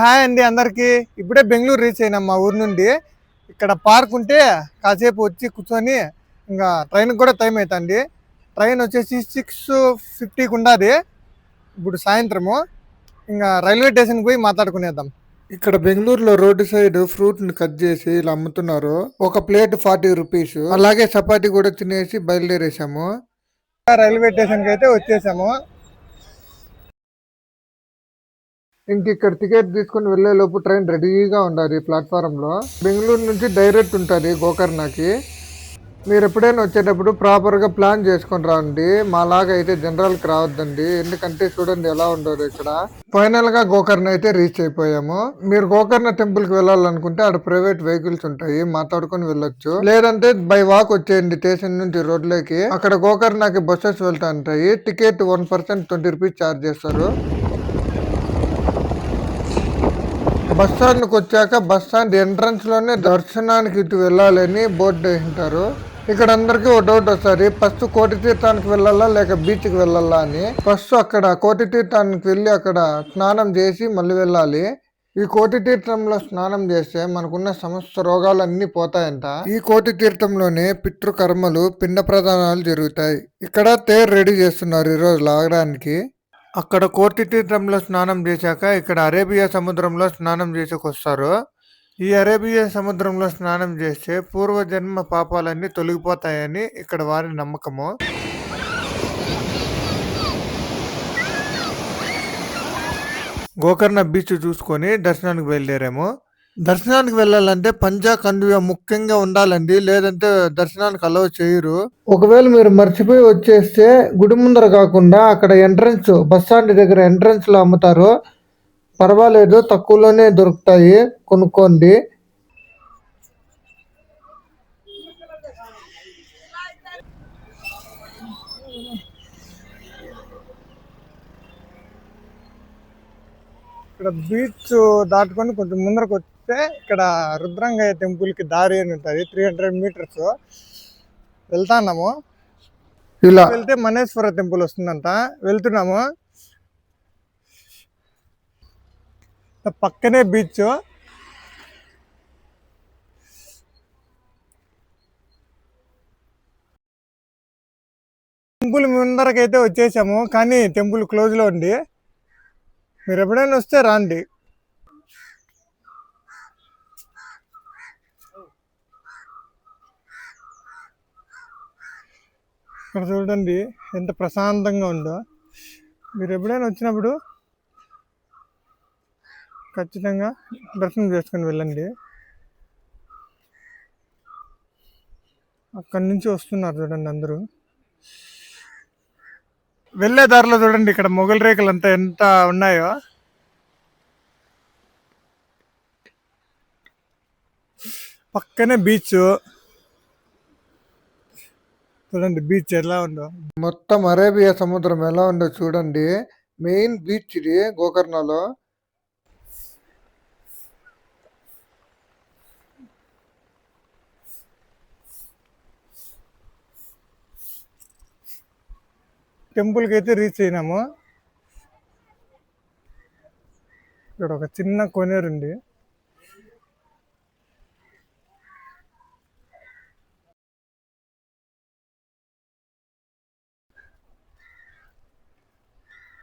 Hi అండి అందరికి. ఇప్పుడే బెంగళూరు రీచ్ అయినాం మా ఊరు నుండి. ఇక్కడ పార్క్ ఉంటే కాసేపు వచ్చి కూర్చొని ఇంకా ట్రైన్కి కూడా టైం అవుతుంది. ట్రైన్ వచ్చేసి 6:50కి ఉన్నది ఇప్పుడు సాయంత్రము. ఇంకా రైల్వే స్టేషన్కి పోయి మాట్లాడుకునేద్దాం. ఇక్కడ బెంగళూరులో రోడ్డు సైడ్ ఫ్రూట్ ని కట్ చేసి ఇలా అమ్ముతున్నారు. ఒక ప్లేట్ 40 రూపీస్. అలాగే చపాతీ కూడా తినేసి బయలుదేరేసాము. రైల్వే స్టేషన్కి అయితే వచ్చేసాము. ఇంక ఇక్కడ టికెట్ తీసుకుని వెళ్లే లోపు ట్రైన్ రెడీగా ఉండాలి ప్లాట్ఫారం లో. బెంగళూరు నుంచి డైరెక్ట్ ఉంటుంది గోకర్ణకి. మీరు ఎప్పుడైనా వచ్చేటప్పుడు ప్రాపర్ గా ప్లాన్ చేసుకొని రండి. మాలాగా అయితే జనరల్ కి రావద్దండి, ఎందుకంటే చూడండి ఎలా ఉండదు ఇక్కడ. ఫైనల్ గా గోకర్ణ అయితే రీచ్ అయిపోయాము. మీరు గోకర్ణ టెంపుల్ కి వెళ్ళాలనుకుంటే అక్కడ ప్రైవేట్ వెహికల్స్ ఉంటాయి, మాట్లాడుకొని వెళ్ళొచ్చు. లేదంటే బై వాక్ వచ్చేయండి స్టేషన్ నుంచి రోడ్లోకి. అక్కడ గోకర్ణకి బస్సెస్ వెళ్తా ఉంటాయి. టికెట్ 1 పర్సన్ 20 రూపీస్ ఛార్జ్ చేస్తారు. బస్ స్టాండ్కి వచ్చాక బస్ స్టాండ్ ఎంట్రన్స్ లోనే దర్శనానికి ఇటు వెళ్ళాలని బోర్డు వేసింటారు. ఇక్కడ అందరికి ఒక డౌట్ వస్తుంది, ఫస్ట్ కోటి తీర్థానికి వెళ్ళాలా లేక బీచ్ కి వెళ్ళాలా అని. ఫస్ట్ అక్కడ కోటి తీర్థానికి వెళ్ళి అక్కడ స్నానం చేసి మళ్ళీ వెళ్ళాలి. ఈ కోటి తీర్థంలో స్నానం చేస్తే మనకున్న సమస్త రోగాలన్నీ పోతాయంట. ఈ కోటి తీర్థంలోనే పితృకర్మలు పిండ ప్రదానాలు జరుగుతాయి. ఇక్కడ తేరు రెడీ చేస్తున్నారు ఈ రోజు లాగడానికి. అక్కడ కోటి తీర్థంలో స్నానం చేశాక ఇక్కడ అరేబియా సముద్రంలో స్నానం చేసేకొస్తారు. ఈ అరేబియా సముద్రంలో స్నానం చేస్తే పూర్వజన్మ పాపాలన్నీ తొలగిపోతాయని ఇక్కడ వారి నమ్మకము. గోకర్ణ బీచ్ చూసుకొని దర్శనానికి బయలుదేరాము. దర్శనానికి వెళ్ళాలంటే పంజా కండువా ముఖ్యంగా ఉండాలండి, లేదంటే దర్శనానికి అలౌ చేయరు. ఒకవేళ మీరు మర్చిపోయి వచ్చేస్తే గుడి ముందర కాకుండా అక్కడ ఎంట్రన్స్ బస్ స్టాండ్ దగ్గర ఎంట్రన్స్ లో అమ్ముతారు. పర్వాలేదు, తక్కువలోనే దొరుకుతాయి, కొనుక్కోండి. ఇక్కడ బీచ్ దాటుకొని కొంచెం ముందరకు వస్తే ఇక్కడ రుద్రంగయ్య టెంపుల్ కి దారి అని ఉంటుంది, 300 మీటర్స్ వెళ్తాన్నాము. ఇలా వెళ్తే మనేశ్వర టెంపుల్ వస్తుందంట, వెళ్తున్నాము. పక్కనే బీచ్. టెంపుల్ ముందరకైతే వచ్చేసాము, కానీ టెంపుల్ క్లోజ్ లో ఉంది. మీరు ఎప్పుడైనా వస్తే రండి. ఇక్కడ చూడండి ఎంత ప్రశాంతంగా ఉందో. మీరు ఎప్పుడైనా వచ్చినప్పుడు ఖచ్చితంగా దర్శనం చేసుకొని వెళ్ళండి. అక్కడి నుంచి వస్తున్నారు చూడండి అందరూ. వెళ్ళే దారిలో చూడండి ఇక్కడ మొగల్ రేకులు అంతా ఎంత ఉన్నాయో. పక్కనే బీచ్ చూడండి, బీచ్ ఎలా ఉందో. మొత్తం అరేబియా సముద్రం ఎలా ఉందో చూడండి. మెయిన్ బీచ్ ఇది గోకర్ణలో. టెంపుల్కి అయితే రీచ్ అయినాము. ఇక్కడ ఒక చిన్న కొనేరు ఉంది.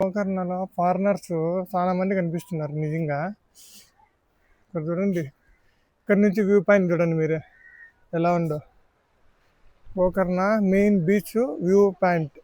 గోకర్ణలో ఫారినర్స్ చాలా మంది కనిపిస్తున్నారు నిజంగా. ఇక్కడ చూడండి, ఇక్కడ నుంచి వ్యూ పాయింట్ చూడండి మీరే ఎలా ఉందో. Gokarna main beach view point.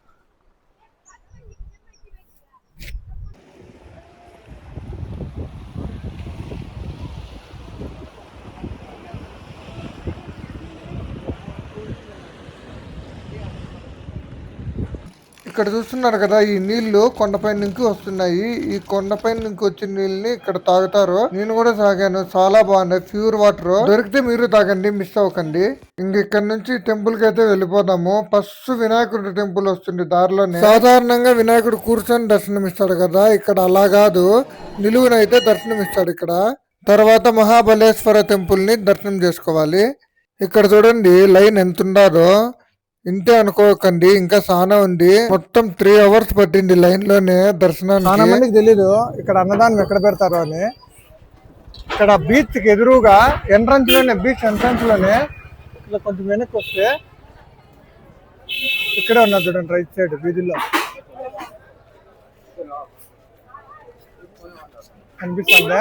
ఇక్కడ చూస్తున్నారు కదా, ఈ నీళ్లు కొండపై నుంచి వస్తున్నాయి. ఈ కొండపై నుంచి వచ్చిన నీళ్ళని ఇక్కడ తాగుతారు. నేను కూడా తాగాను, చాలా బాగున్నాయి, ప్యూర్ వాటర్. దొరికితే మీరు తాగండి, మిస్ అవ్వకండి. ఇంక ఇక్కడ నుంచి టెంపుల్ కి అయితే వెళ్ళిపోదాము. ఫస్ట్ వినాయకుడి టెంపుల్ వస్తుంది దారిలోనే. సాధారణంగా వినాయకుడు కూర్చొని దర్శనం ఇస్తాడు కదా, ఇక్కడ అలా కాదు, నిలువునైతే దర్శనం ఇస్తాడు ఇక్కడ. తర్వాత మహాబలేశ్వర టెంపుల్ ని దర్శనం చేసుకోవాలి. ఇక్కడ చూడండి లైన్ ఎంత ఉండదో, ఇంతే అనుకోకండి, ఇంకా చాలా ఉంది. మొత్తం 3 hours పట్టింది లైన్ లోనే దర్శనానికి. చాలా మందికి తెలీదు ఇక్కడ అన్నదానం ఎక్కడ పెడతారో అని. ఇక్కడ బీచ్ కి ఎదురుగా ఎంట్రన్స్ లోనే, బీచ్ ఎంట్రన్స్ లోనే ఇలా కొంచెం వెనక్కి వస్తే ఇక్కడే ఉన్నది చూడండి, రైట్ సైడ్ వీధిలో కనిపిస్తుందా?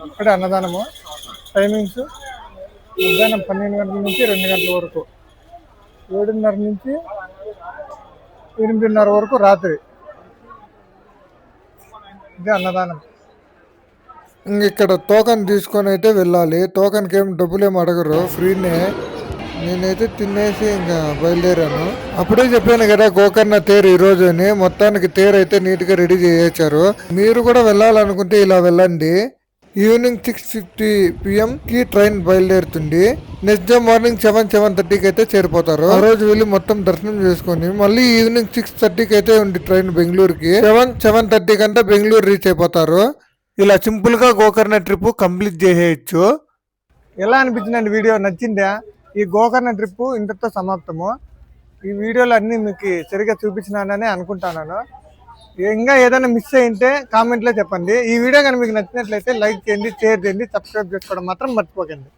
ఇక్కడే అన్నదానము. టైమింగ్స్ మధ్యాహ్నం 12 గంటల నుంచి 2 గంటల వరకు, 7:30 నుంచి 8:30 వరకు రాత్రి. ఇదే అన్నదానం. ఇక్కడ టోకన్ తీసుకొని అయితే వెళ్ళాలి. టోకన్కి ఏం డబ్బులు ఏమి అడగరు, ఫ్రీనే. నేనైతే తినేసి ఇంకా బయలుదేరాను. అప్పుడే చెప్పాను కదా గోకర్ణ తేరు ఈ రోజు అని. మొత్తానికి తేరు అయితే నీట్ గా రెడీ చేయించారు. మీరు కూడా వెళ్ళాలనుకుంటే ఇలా వెళ్ళండి. ఈవినింగ్ 6:50 PM కి ట్రైన్ బయలుదేరుతుంది. నెక్స్ట్ డే మార్నింగ్ 7:30కి అయితే చేరిపోతారు. ఆ రోజు వెళ్ళి మొత్తం దర్శనం చేసుకొని మళ్ళీ ఈవినింగ్ 6:30కి అయితే ఉంది ట్రైన్ బెంగళూరుకి. 7:30 కంటే బెంగళూరు రీచ్ అయిపోతారు. ఇలా సింపుల్ గా గోకర్ణ ట్రిప్ కంప్లీట్ చేసేయచ్చు. ఎలా అనిపించిందండి వీడియో? నచ్చిందా? ఈ గోకర్ణ ట్రిప్ ఇంతటితో సమాప్తము. ఈ వీడియోలు అన్ని మీకు సరిగ్గా చూపించినానని అనుకుంటున్నాను. ఇంకా ఏదైనా మిస్ అయింటే కామెంట్లో చెప్పండి. ఈ వీడియో కానీ మీకు నచ్చినట్లయితే లైక్ చేయండి, షేర్ చేయండి, సబ్స్క్రైబ్ చేసుకోవడం మాత్రం మర్చిపోకండి.